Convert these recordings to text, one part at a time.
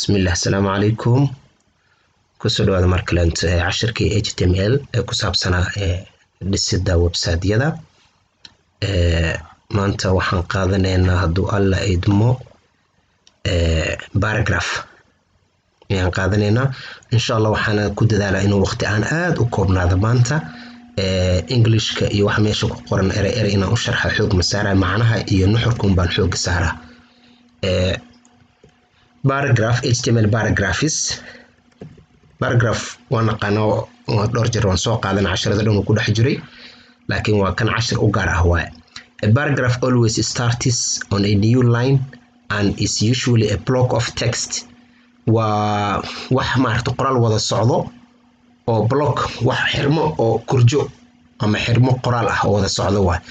bismillah assalaamu calaykum kusoo dhawaada mar kale cashirkii html ee ku saabsanaa dhisida website-yada. maanta waxaan qaadanaynaa hadduu alla idmo paragraph ayaan qaadanaynaa insha Allah. waxaan ku dadaalaa inuu waqti aan aad u koobnaado maanta. Englishka iyo wax meesha ku qoran erey inaan u sharxo xoog masaara macnaha iyo nuxurkun baan xoog saaraa. Paragraph HTML paragraph waan aqaano dhowr jeer waan soo qaadan casharada dhan ku dhex jiray, laakiin waa kan cashir u gaar ah waaye. A paragraph always starts on a new line and is usually a block of text. waa wax maaragtay qoraal wada socdo oo block wax xirmo oo kurjo ama xirmo qoraal ah oo wada socdo waaye.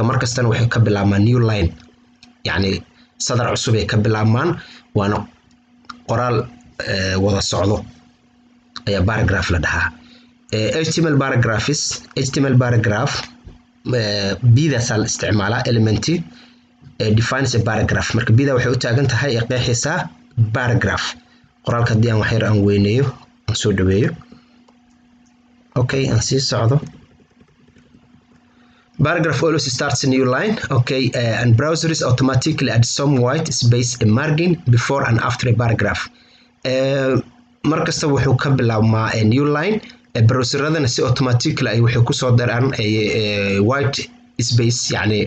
markastana waxay ka bilaabmaan new line, yani sadar cusub ay ka bilaabmaan, waana qoraal wada socdo ayaa paragraph la dhahaa. HTML paragraph bida sal isticmaala elementi defines a paragraph. marka bida waxay u taagan tahay qeexaysaa paragraph. qoraalka hadii aan wax yar aan weyneeyo aan soo dhaweeyo. okay, aan sii socdo. Paragraph always starts a new line, okay, and browsers automatically add some white space and margin before and after a paragraph. markasta wuxuu ka bilaabmaa a new line, browseradana si automatically ay waxay ku soo daraan white space, yani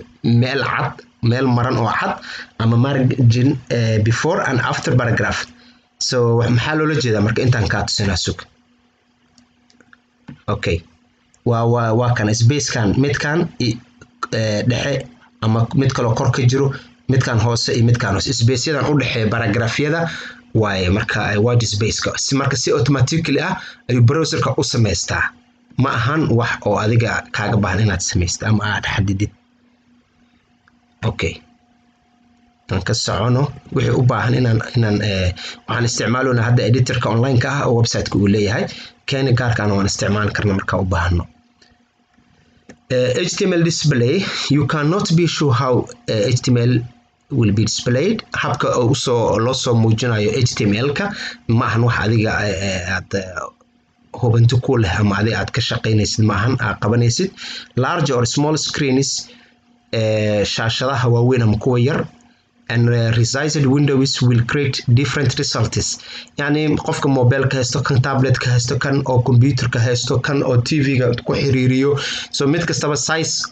meel cad, meel maran oo cad ama margin before and after paragraph. so maxaa loola jeedaa marka intaan ka tusinaa sug. okay, waa kan space-kan, midkan dhexe ama mid kaloo kor ka jiro, midkan hoose iyo midkan hoose, space-yadan u dhexeeya paragraph-yada waaye. marka white space-ka marka si automatically ah ayuu browserka u samaystaa, ma ahan wax oo adiga kaaga baahan inaad samaysto ama aad xadidid. okay, aan ka socono. wixii u baahan inaan waxaan isticmaaloonaa hadda editorka online-ka ah oo website-ka uu leeyahay, keeni gaarkaana waan isticmaali karna marka u baahano. HTML display, you cannot be sure how HTML will be displayed. habka loo soo muujinayo HTML-ka ma ahan wax adiga aad hubanti ku leh ama adiga aad ka shaqaynaysid, ma ahan aad qabanaysid. large or small screens, shaashadaha waaweyn ama kuwa yar, and resized windows will create different results. yani qofka mobile-ka haysto, kan tablet-ka haysto, kan oo computer-ka haysto, kan oo TV-ga ku xiriiriyo, so mid kastaba size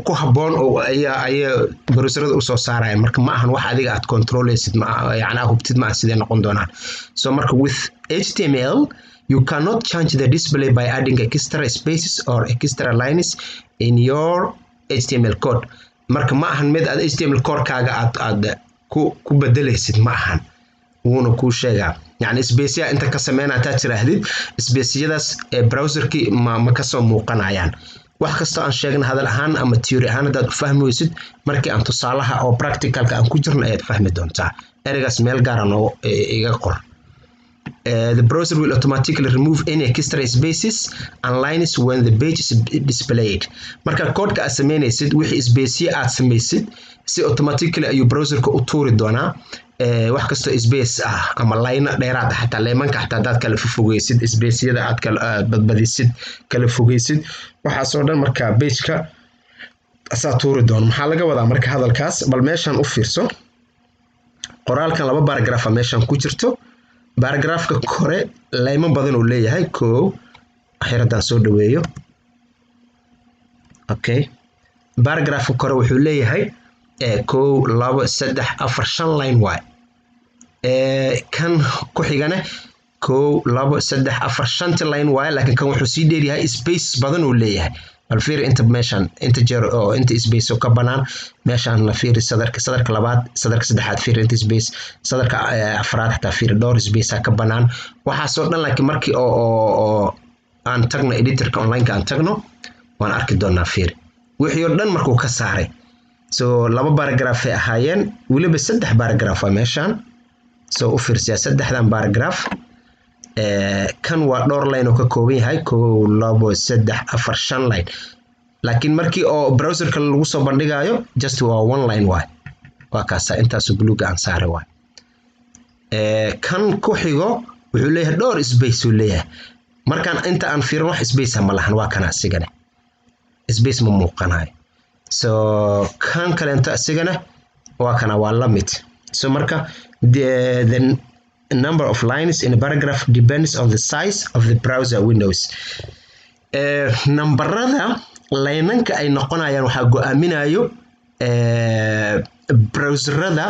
ku haboon oo ayaa browserada u soo saarayaan. marka ma ahan wax adiga aad controleysid, yani hubtid ma sidee noqon doonaan. so marka with HTML you cannot change the display by adding extra spaces or extra lines in your HTML code. marka ma ahan mid aad HTML core-kaaga aad ku bedelaysid, ma ahan, wuuna kuu sheegaa. yani space-ya inta ka sameynaa intaad tiraahdid space-yadaas browserkii ma ka soo muuqanayaan. wax kastoo aan sheegna hadal ahaan ama theory ahaan haddaad u fahmi weysid, markii aan tusaalaha oo practicalka aan ku jirno ayaad fahmi doontaa. ereygaas meel gaaran oo iga qor. The browser will automatically remove any extra spaces and lines when the page is displayed. marka code-ka aad sameynaysid, wixii space-ya aad samaysid, si automatically ayuu browserka u tuuri doonaa wax kastoo space ah ama line dheeraad ah, xataa leemanka xataa hadaad kala fogeysid, space-yada aad kala badbadisid, kala fogeysid, waxaasoo dhan marka page-ka asaa tuuri doona. maxaa laga wadaa marka hadalkaas? bal meeshan u fiirso. qoraalkan 2 paragraph meeshan ku jirto. paragraph-ka kore layman badan uu leeyahay. xiradan soo dhaweeyo. okay, paragraph-ka kore wuxuu leeyahay 1 2 3 4 5 line waay. kan ku xigana 1 2 3 4 5 line waay, laakiin kan wuxuu sii dheeryahay space badan uu leeyahay. bal fiir inta meeshan inta jeer oo inta space oo ka banaan, meeshan la fiiri sadarka labaad, sadarka saddexaad, fiir inta space, sadarka afraad xataa fiir dhowr space ka banaan. waxaasoo dhan laakiin markii oo aan tagno editorka online-ka aan tagno waan arki doonaa. fiir wixii oo dhan markuu ka saaray. so 2 paragraph ay ahaayeen, weliba 3 paragraph waa meeshan. so u fiirsiya 3dan paragraph. kan waa dhowr line oo ka kooban yahay 1 2 3 4 5 line, laakiin markii oo browserka lagu soo bandhigayo just waa 1 line waay. waa kaasa intaas buluuga aan saaray waay. kan ku xigo wuxuu leeyahay dhowr space uu leeyahay markaan inta aan fiirin wax space ma lahan waa kana asigana space ma muuqanayo so kan kale inta asigana waa kana waa la mid so marka the number of lines in a paragraph depends on the size of the browser windows numberada laynanka ay noqonayaan waxa go'aaminayo browserada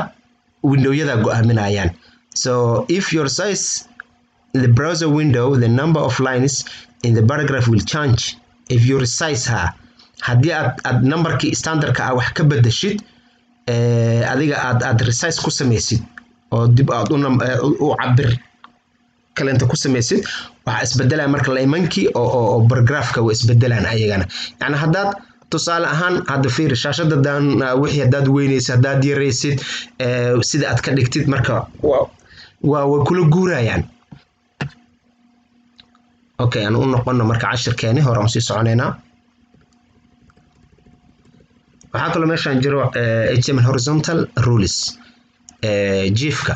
windowyada go'aaminayaan so if your size the browser window the number of lines in the paragraph will change if you resize haddii aad numberkii standardka wax ka bedeshid adiga aad resize ku samaysid oo dib aad u cabir kalenta ku samaysid waxa isbedelaya marka laymankii oo paragraphka way isbedelaan ayagana yani haddaad tusaale ahaan hadda fiir shaashadadan wixii haddaad weynaysid haddaad yaraysid sida aad ka dhigtid marka way kula guurayaan okay aan u noqono marka cashirkeeni hore aan sii soconaynaa waxaa kaloo meeshaan jiro HTML horizontal rules jiifka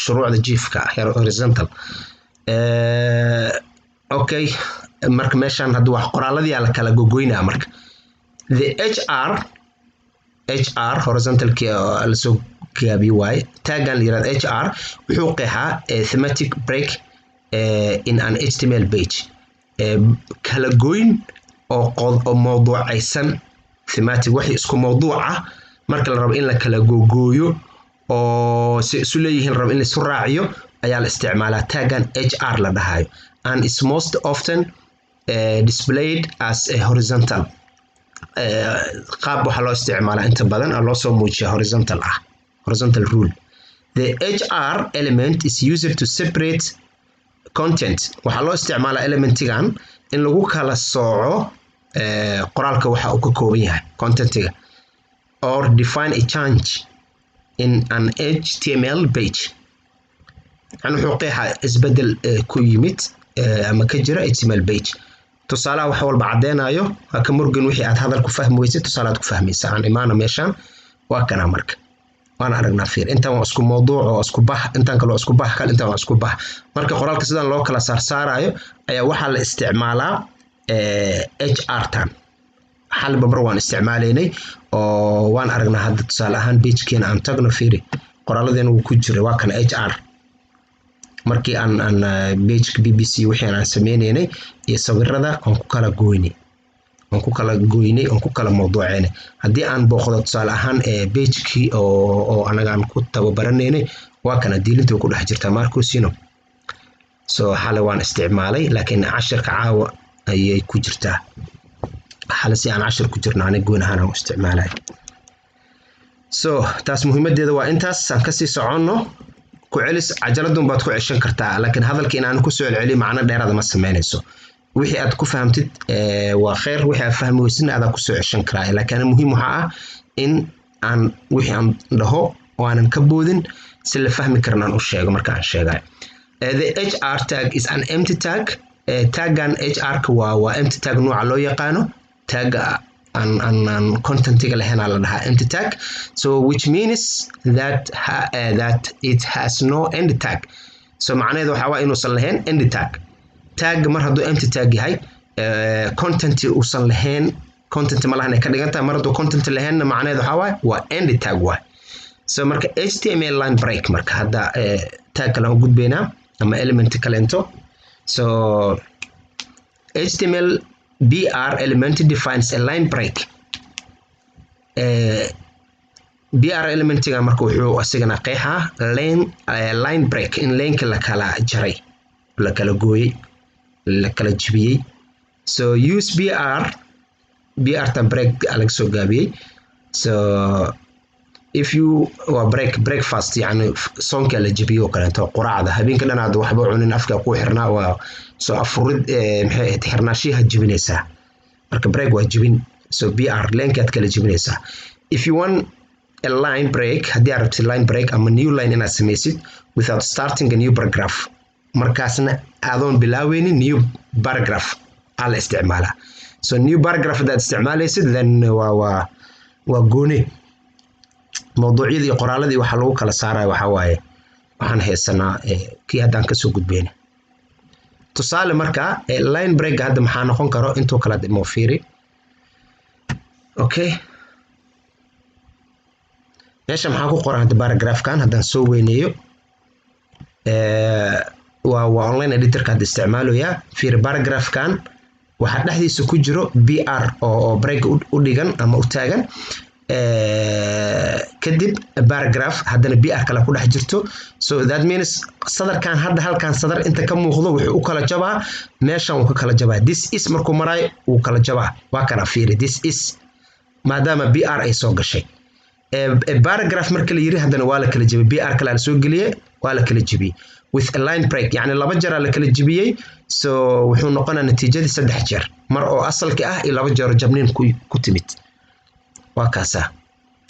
shuruucda jiifka horizontal okay marka meeshaan hadda wax qoraaladii la kala gogoynaa marka the HR horizontal la soo gaabiyo waaye taggan la yiraahdo HR wuxuu qeexaa thematic break in an HTML page kala goyn oo mawduucaysan thematic wixii isku mawduuc ah marka la rabo in la kala gogooyo oo si isu leeyihiin rabo in la isu raaciyo ayaa la isticmaalaa taggan HR la dhahayo and is most often displayed as a horizontal qaab waxa loo isticmaalaa inta badan loo soo muujiya horizontal rule the HR element is used to separate content waxa loo isticmaalaa elementigan in lagu kala sooco qoraalka waxa uu ka kooban yahay contentiga or define a change in an HTML page yani wuxuu qeexaa isbedel ku yimid ama ka jira HTML page tusaalaha wax walba cadeynayo ka murgan wixii aad hadal ku fahmi weysay tusaalaad ku fahmaysa aan imaana meeshan waa kana marka waan aragnaa fiir intaan waa isku mawduuc oo isku bax intaan kale isku bax kale intaan waa isku bax marka qoraalka sidaan loo kala saarayo ayaa waxa la isticmaalaa HR tan xalba mar waan isticmaalaynay oo waan aragnaa hadda tusaale ahaan page-keena aan tagno fiiri qoraaladeen uu ku jira waa kana HR markii aan page BBC wixii aan sameeynay iyo sawirada aan ku kala gooynay aan ku kala mawduuceynay haddii aan booqdo tusaale ahaan page-kii oo anagaan ku tababaranaynay waa kana diilinta ku dhex jirta Marcosino so xale waan isticmaalay laakiin cashirka caawa ayay ku jirtaa xale si aan cashir ku jirno aniga goon ahaan aan isticmaalay so taas muhiimadeeda waa intaas aan ka sii soconno ku celis cajaladun baad ku ceshan kartaa laakiin hadalka in aan ku soo celceliyo macna dheeraad ma sameynayso wixii aad ku fahamtid waa khayr wixii aad fahmi weysin aad ku soo ceshan karaa laakiin muhiim waxa ah in aan wixii aan dhaho oo aanan ka boodin si la fahmi karnaan u sheego marka aan sheegay the HR tag is an empty tag taggan HR ka waa empty tag nooca loo yaqaano tag an contentiga lahayn la dhahaa empty tag so which means that it has no end tag so macnaheedu waxa waa inuusan lahayn end tag mar hadduu empty tag yahay content uusan lahayn content ma lahayn ka dhigantaa mar hadduu content lahaynna macnaheedu waxa waa end tag waa so marka HTML line break marka hadda tag kale aan gudbaynaa ama element kalento so HTML BR element defines a line break BR elementiga marka wuxuu asigana qeexaa line break in lane-ka la kala jaray la kala gooyay la kala jibiyay so use BR tan break laga soo gaabiyay so if you breakfast yani soonka la jibiyo kaleeto quraacda habeenka dhan aad waxba cunin afka ku xirnaa waa soo afurid maxay xirnaashiha jibinaysaa marka break waa jibin so BR lane-kaad kala jibinaysaa if you want a line break haddii aad rabtid line break ama new line inaad samaysid without starting a new paragraph markaasna aadoon bilaaweynin new paragraph aa la isticmaalaa so new paragraph hadaad isticmaalaysid then waa gooni mawduucyadii iyo qoraaladii waxa lagu kala saaray waxa waaye waxaan haysanaa kii haddaan kasoo gudbayna tusaale marka line break hadda maxaa noqon karo intuu kala dimo fiiri okay meesha maxaa ku qoran hadda paragraphkan haddaan soo weyneeyo waa online editor ka hadda isticmaalaya fiiri paragraphkan waxaa dhexdiisa ku jiro br oo break u dhigan ama u taagan kadib paragraph haddana br kale ku dhex jirto so that means sadarkan hadda halkan sadar inta ka muuqdo wuxuu u kala jabaa meeshan uu ka kala jabaa this is markuu maray uu kala jabaa waa kana fiiri this is maadaama br ay soo gashay paragraph marka la yiri haddana waa la kala jabiyay br kale la soo geliyay waa la kala jabiyay with a line break yani laba jeer la kala jabiyay so wuxuu noqonaa natiijadii 3 jeer mar oo asalka ah iyo laba jeer jabniin ku timid waa kaasa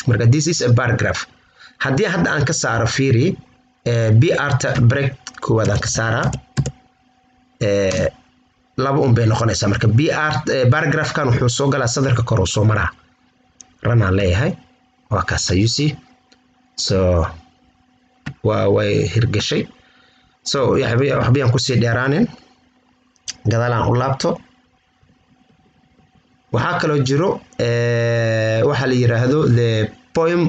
marka this is a paragraph haddii hadda aan ka saaro fiiri br ta break koowaad aan ka saaraa laba bay noqonaysaa marka br paragraphkan wuxuu soo galaa sadarka kor oo soo maraa ranaan leeyahay waa kaasa you see so way hirgashay so waxbiyaan kusii dheeraanin gadaalaan u laabto waxaa kaloo jiro waxa la yiraahdo the poem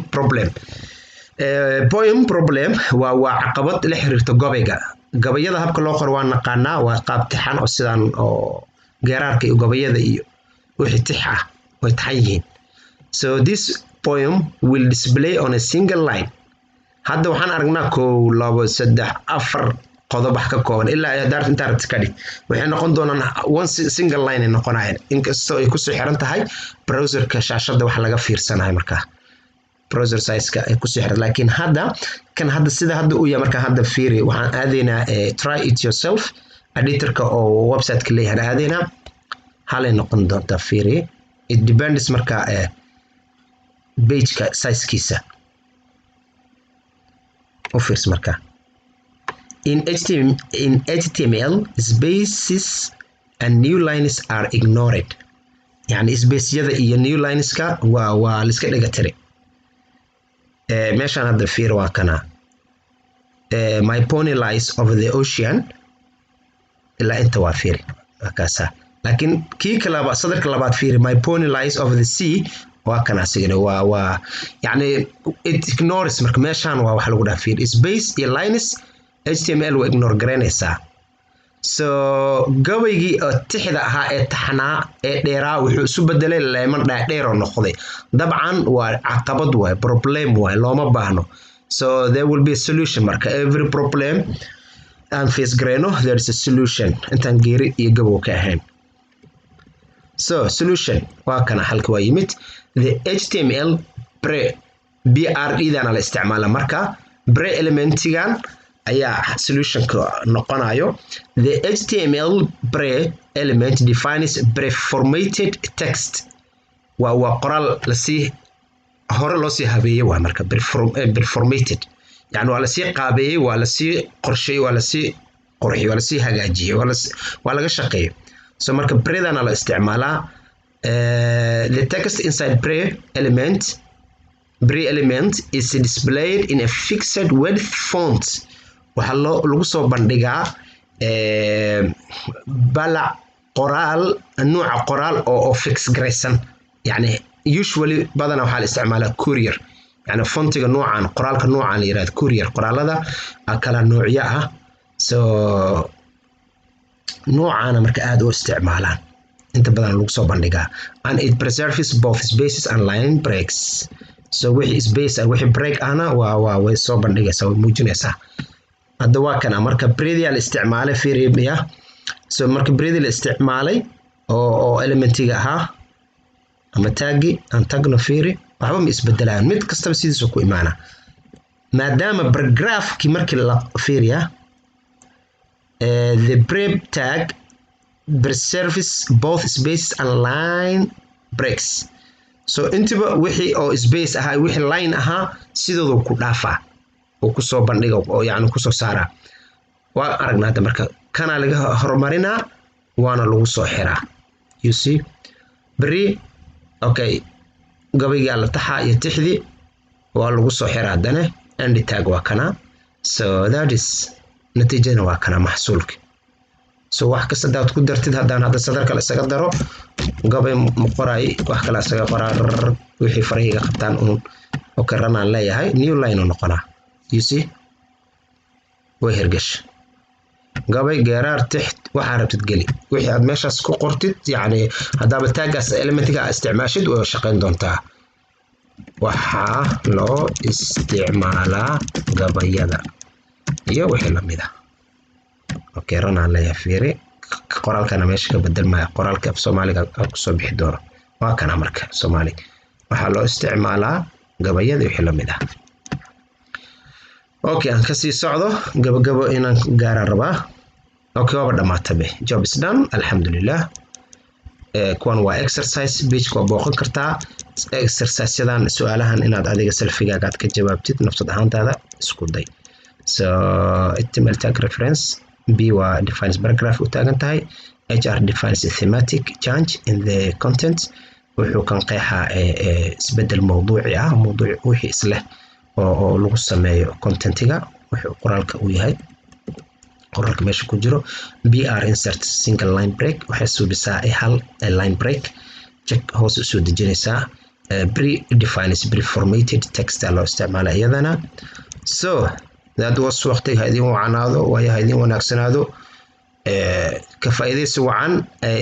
problem waa caqabad la xiriirta gabayada habka loo qoro waa naqaanaa waa qaab tixan oo sidaan oo geeraarka iyo gabayada iyo wixii tix ah way taxan yihiin so this poem will display on a single line hadda waxaan aragnaa 1 2 3 4 qodob wax ka kooban ilaa daarta inta rabta ka dhig waxay noqon doonaan one single line noqonayaan inkastoo ay ku soo xiran tahay browserka shaashada wax laga fiirsanayo marka browser size-ka ay ku soo xiran laakiin hadda kan hadda sida hadda uu yahay marka hadda fiiri waxaan aadeynaa try it yourself editorka oo website-ka leeyahay aadeynaa halay noqon doonta fiiri it depends marka page-ka size-kiisa office marka in HTML spaces and new lines are ignored يعني spaceyada iyo new lineska waa la iska dhiga tiri meeshan hadda fiir waa kana my pony lies over the ocean ila inta waa fiir kaasa laakiin kii kale sadarka labaad fiir my pony lies over the sea waa kana asigana waa yani it ignores marka meeshan waa wax lagu dhaafir space iyo lines HTML waa ignore garanaysaa so gabaygii tixda ahaa ee taxnaa ee dheeraa wuxuu isu bedelay leeman dheer oo noqday dabcan waa caqabad waa problem waa looma baahno so there will be a solution marka every problem and face grano there is a solution intaan geeri iyo gabow ka ahayn so solution waa kana halka waa yimid the HTML br idana la isticmaala marka elementigan ayaa solutionka noqonayo the HTML element defines preformatted text waa qoraal la sii hore loo sii habeeyay waa marka preformatted yani waa la sii qaabeeyay waa la sii qorsheeyay waa la sii qurxiyay waa la sii hagaajiyay waa laga shaqeeyay so marka predana la isticmaalaa the text inside element is displayed in a fixed width font waxa lagu soo bandhigaa balac qoraal nooca qoraal oo fix garaysan yani usually badana waxa la isticmaalaa courier yani fontiga noocan qoraalka noocan la yiraahdo courier qoraalada kala noocyo ah so noocana marka aad u isticmaalaan inta badan lagu soo bandhigaa and it preserves both spaces and line breaks so wixii space and wixii break ahna waa way soo bandhigaysaa way muujinaysaa hadda waa kana marka predia la isticmaalay fiiriya so marka predia la isticmaalay oo elementiga ahaa ama tagi aan tagno fiiri waxba ma isbedelaan mid kastaba sidiisa ku imaana maadaama paragraphki markii la fiiriya the break tag preserves both spaces and line breaks so intiba wixii oo space ahaa wixii line ahaa sidoo ku dhaafaa oo ku soo bandhiga oo yaani ku soo saara waa aragnaa marka kana laga horumarina waana lagu soo xiraa you see bari okay gabayga la taxa iyo tixdi waa lagu soo xiraa haddana end tag waa kana so that is natiijadana waa kana maxsuulka so wax kasta hadaad ku dartid haddaan hadda sadar kale isaga daro gabay ma qoray wax kale isaga qoraa wixii fariiga qabtaan uun oo karanaan leeyahay new line oo noqonaa you see way hergash gabay geeraar tixt waxaa rabtid geli wixii aad meeshaas ku qortid yacni haddaaba taagaas elementiga isticmaashid way shaqayn doontaa waxaa loo isticmaalaa gabayada iyo wixii lamid ah okay ranaan leeyahay fiiri qoraalkana meesha ka bedelmaya qoraalka af soomaaliga kusoo bixi doono waa kana marka soomaali waxaa loo isticmaalaa gabayada iyo wixii lamid ah okay aan kasii socdo gabagabo inaan gaaraan rabaa okay waaba dhamaatabe job is done alxamdulilah kuwan waa exercise page waa booqan kartaa exerciseyadan su'aalahan inaad adiga selfigaaga aad ka jawaabtid nafsad ahaantaada isku day so html tag reference b waa defines paragraph u taagan tahay hr defines a thematic change in the content wuxuu kan qeexaa isbedel mawduuci ah mawduuc wixii isleh oo lagu sameeyo contentiga wuxuu qoraalka u yahay qoraalka meesha ku jiro br insert single line break waxay suubisaa hal line break check hoos u soo dejinaysaa pre-defines pre-formatted text loo isticmaala iyadana so that was waqtiga idin wacanaado waayaha idin wanaagsanaado ka faa'iidaysi wacan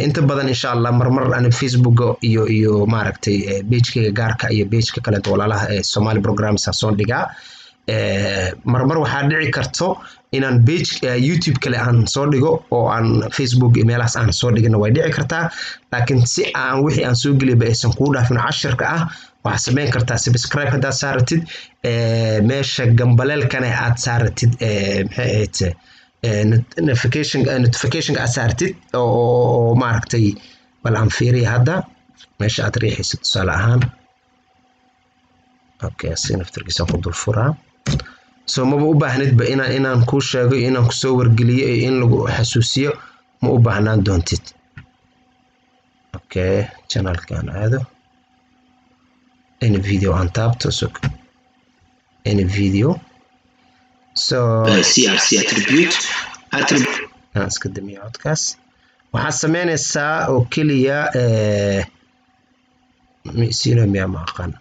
inta badan insha Allah marmar aan Facebook iyo maaragtay page-kayga gaarka iyo page-ka kale walaalaha Somali programs soo dhigaa marmar waxaa dhici karto inaan page YouTube kale aan soo dhigo oo aan Facebook emailhaas aan soo dhigin way dhici kartaa laakiin si aan wixii aan soo geliyo aysan ku dhaafin casharka ah waxaad samayn kartaa subscribe haddaad saaratid meesha gambaleelkana aad saaratid maxay ahayd notification aad saartid oo maaragtay bal aan fiiriya hadda meesha aad riixaysid tusaale ahaan okay si naftarkiisa ku dul furaa so maba u baahnidba inaan kuu sheego inaan ku soo wargeliyo in lagu xasuusiyo ma u baahnaan doontid okay channelkan aado any video aan taabto so any video so CRC attribute iska damiyo codkaas waxaad samaynaysaa oo keliya siino miyaa ma aqaan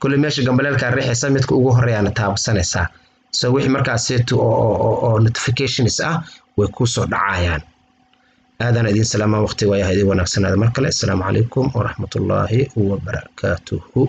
كل ماشي جنبالك الريحة midka ugu horeeyana taabsanaysaa so wixii markaas seeto oo notifications ah way ku soo dhacayaan aadan idin salaama waqti waayaha idin wanaagsanaada mar kale assalaamu calaykum waraxmatullaahi wabarakaatuhu